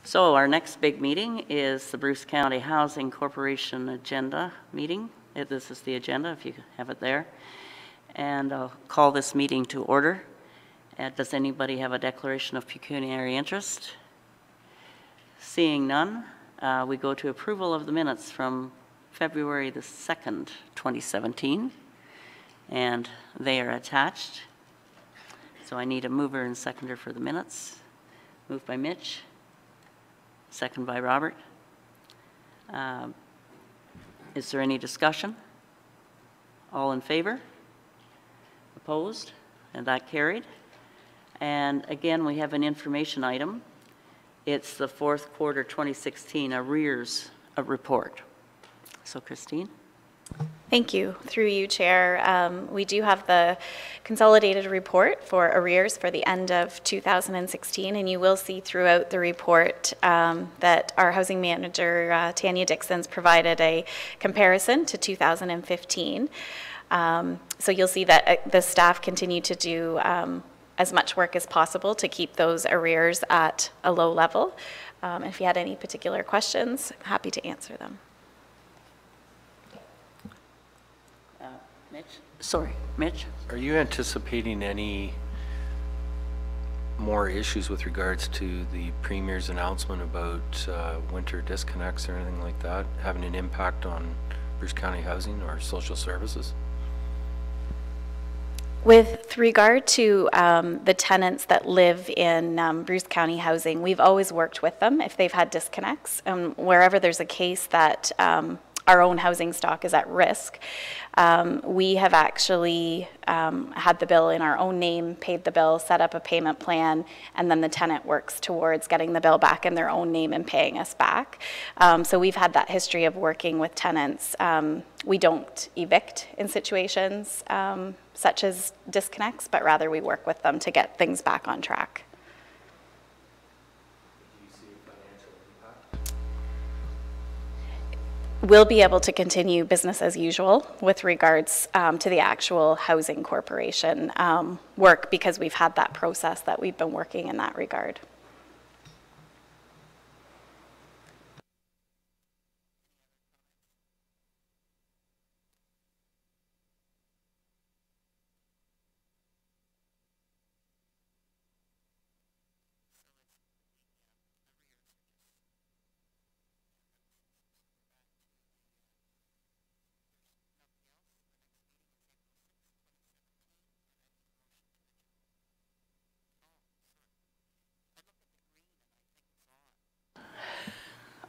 So our next big meeting is the Bruce County Housing Corporation agenda meeting. This is the agenda, if you have it there. And I'll call this meeting to order. Does anybody have a declaration of pecuniary interest? Seeing none, we go to approval of the minutes from February the 2nd, 2017. And they are attached. So I need a mover and seconder for the minutes. Moved by Mitch. Second by Robert. Is there any discussion? All in favor? Opposed? And that carried. And again, we have an information item. It's the fourth quarter 2016 arrears report. So Christine? Thank you. Through you, Chair. We do have the consolidated report for arrears for the end of 2016, and you will see throughout the report that our housing manager, Tanya Dixon's, provided a comparison to 2015. So you'll see that the staff continue to do as much work as possible to keep those arrears at a low level. If you had any particular questions, I'm happy to answer them. Mitch? Sorry, Mitch? Are you anticipating any more issues with regards to the Premier's announcement about winter disconnects or anything like that having an impact on Bruce County Housing or social services? With regard to the tenants that live in Bruce County Housing, we've always worked with them if they've had disconnects. Wherever there's a case that our own housing stock is at risk, we have actually had the bill in our own name, paid the bill, set up a payment plan, and then the tenant works towards getting the bill back in their own name and paying us back. So we've had that history of working with tenants. We don't evict in situations such as disconnects, but rather we work with them to get things back on track. We'll be able to continue business as usual with regards to the actual housing corporation work, because we've had that process that we've been working in that regard.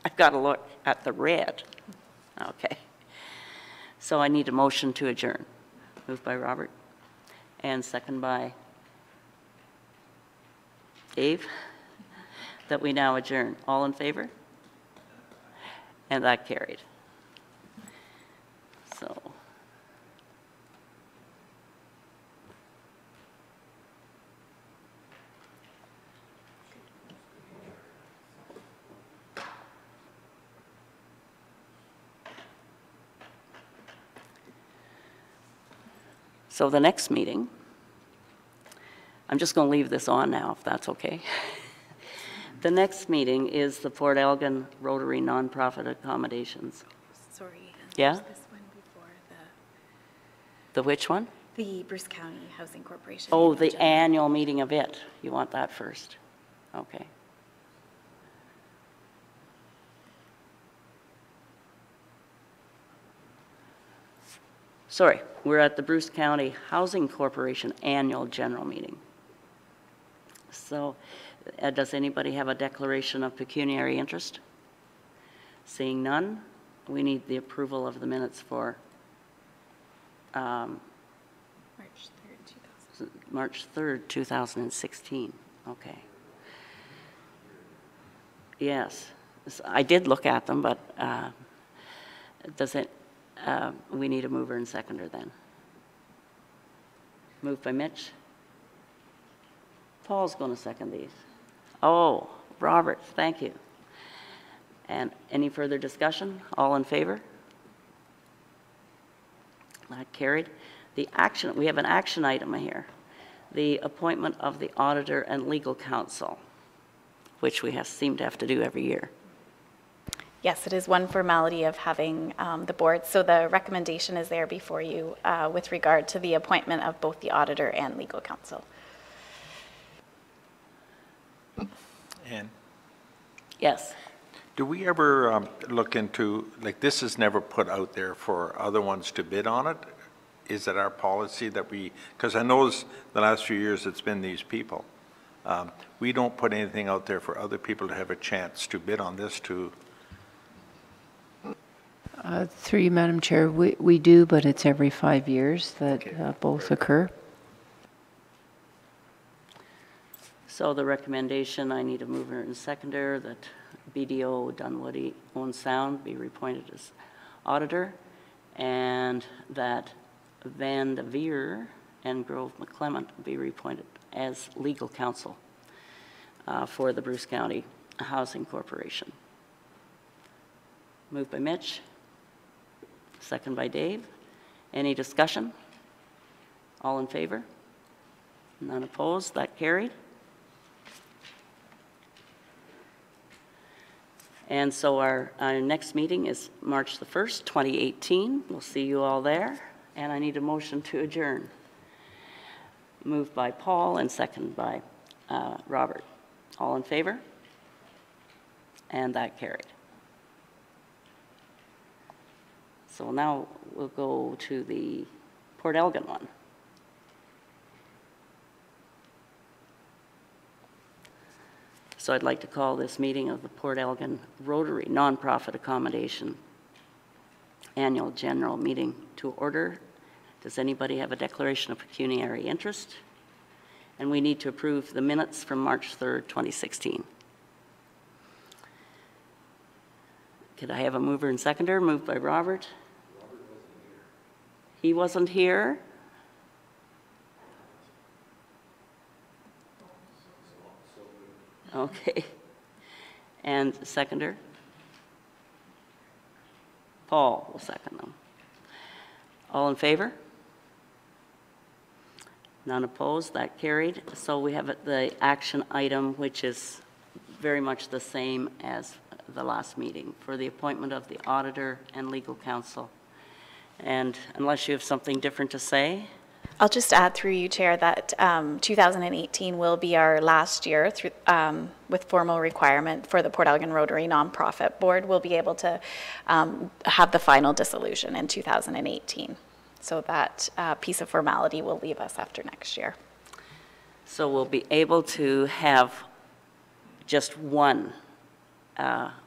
I've got to look at the red. Okay. So I need a motion to adjourn. Moved by Robert and second by Dave, that we now adjourn. All in favor? And that carried. So So the next meeting, I'm just going to leave this on now, if that's okay. The next meeting is the Port Elgin Rotary Nonprofit Accommodations. Sorry. Yeah? This one before The which one? the Bruce County Housing Corporation. Oh, the annual meeting of it. You want that first? Okay. Sorry, we're at the Bruce County Housing Corporation Annual General Meeting. So, does anybody have a declaration of pecuniary interest? Seeing none, we need the approval of the minutes for March 3rd, 2016. Okay. Yes, I did look at them, but we need a mover and seconder then. Moved by Mitch. Paul's going to second these. Oh, Robert, thank you. And any further discussion? All in favor? That carried. We have an action item here. The appointment of the auditor and legal counsel. which we seem to have to do every year. Yes, it is one formality of having the board. So the recommendation is there before you with regard to the appointment of both the auditor and legal counsel. And Yes. do we ever look into, like, this is never put out there for other ones to bid on it? Is it our policy that because I know the last few years it's been these people. We don't put anything out there for other people to have a chance to bid on this to. Through you, Madam Chair, we do, but it's every 5 years that Okay. both occur. So the recommendation, I need a mover and seconder, that BDO Dunwoody Owen Sound be reappointed as auditor, and that Van de Veer and Grove McClement be reappointed as legal counsel for the Bruce County Housing Corporation. Moved by Mitch, second by Dave. Any discussion? All in favor? None opposed? That carried. And so our next meeting is March the 1st, 2018. We'll see you all there. And I need a motion to adjourn. Moved by Paul and second by Robert. All in favor? And that carried. So now we'll go to the Port Elgin one. So I'd like to call this meeting of the Port Elgin Rotary Nonprofit Accommodation Annual General Meeting to order. Does anybody have a declaration of pecuniary interest? And we need to approve the minutes from March 3rd, 2016. Could I have a mover and seconder? Moved by Robert. He wasn't here. Okay. And seconder? Paul will second them. All in favor? None opposed, that carried. So we have the action item, which is very much the same as the last meeting, for the appointment of the auditor and legal counsel. And unless you have something different to say? I'll just add through you, Chair, that 2018 will be our last year through, with formal requirement for the Port Elgin Rotary Nonprofit Board. We'll be able to have the final dissolution in 2018. So that piece of formality will leave us after next year. So we'll be able to have just one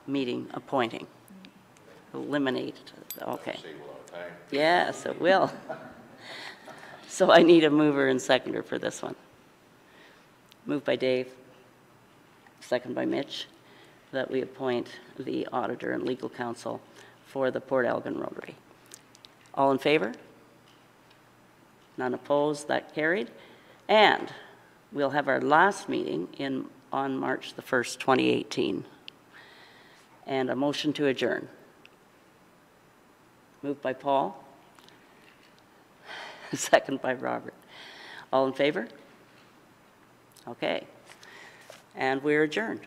meeting appointing. Eliminate, okay. Yes, it will. So I need a mover and seconder for this one. Moved by Dave, second by Mitch, that we appoint the auditor and legal counsel for the Port Elgin Rotary. All in favor? None opposed, that carried. And we'll have our last meeting on March the 1st, 2018. And a motion to adjourn. Moved by Paul. Second by Robert. All in favor? Okay. And we're adjourned.